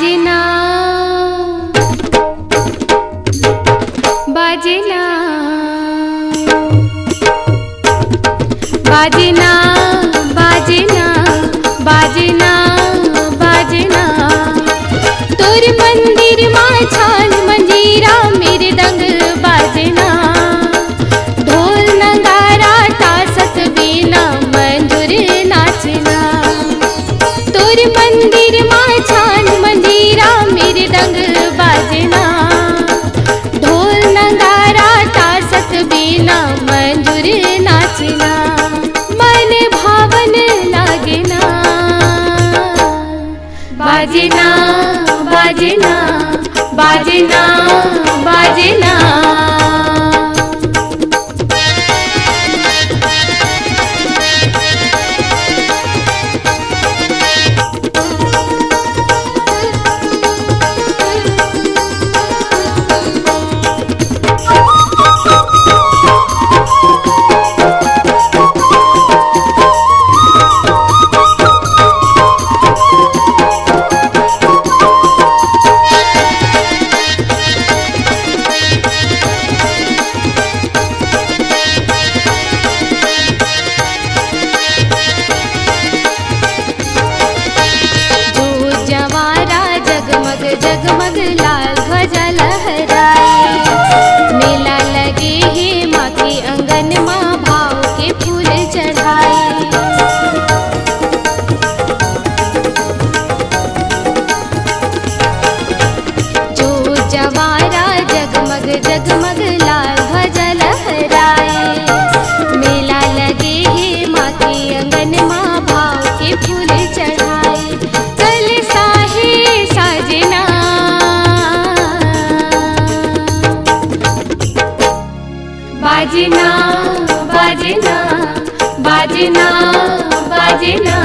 बाजना बाजना बाजना बाजना बाजना बाजना तोर मंदिर मां छान मंजीरा मेरे दंग बाजना ढोल नगारा तासत बीना मंजूर नाचना तोर मंदिर मां छान मंजीरा मेरे दंग बाजना ढोल नगारा तासत बीना मंजूर नाचना मन भावन लागना बाजना बाजना बाजना बाजना जगमग लाल ध्वजा लहराए मेला लगे है माँ के अंगन माँ भाव के फूल चढ़ाए जो जवारा जगमग जगमग लाल ध्वजा लहराए मेला लगे है माँ के अंगन माँ भाव के फूल चढ़ाए कल साहे साजना बाजना बाजना बाजना बाजना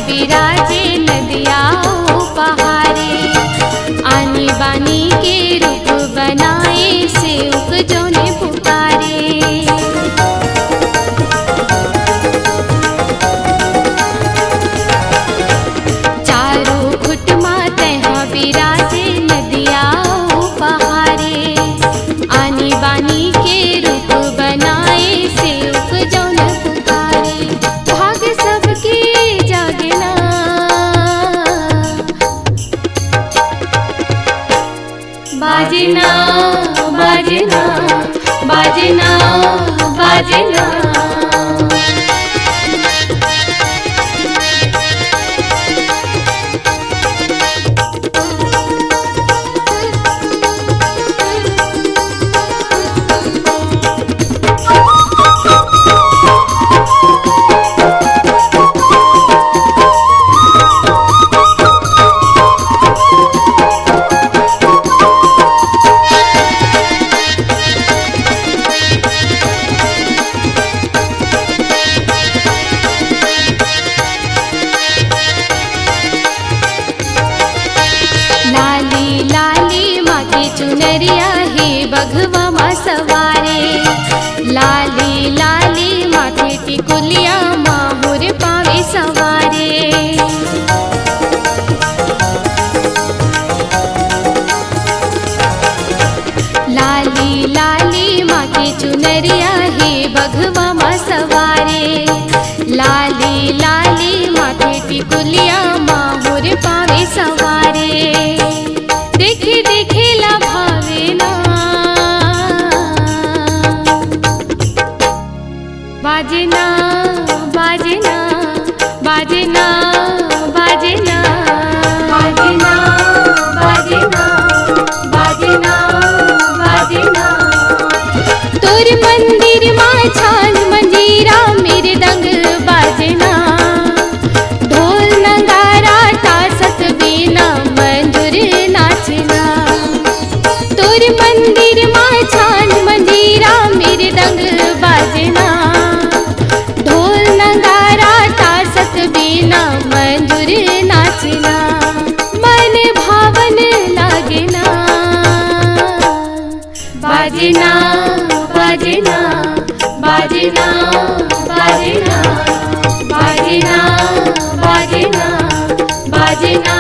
विराजे नदिया पहाड़े आनी बानी के रूप बनाए से उक जोने पुकारे चारों खुट माते हाँ विराजे नदिया पहाड़े आनी बानी के रूप बनाए से उक जोने पुकारे भाग सबकी जागना बाजना बाजना बाजना बाजना चुनरिया हे बघवा माँ सवारे लाली लाली माथे टिकुलिया माहुर पावे सवारे लाली लाली माथे चुनरिया हे बघवा माँ सवारे लाली लाली माथे टिकुलिया माहुर पावे सवारे देखे देखेला भावेना बाजना बाजना बाजना बाजना बाजना बाजना बाजना बाजना तोर मंदिर माँ छान मंजीरा मेरे दंग बाजना ढोल बाजना बाजना बाजना बाजना बाजना बाजना बाजना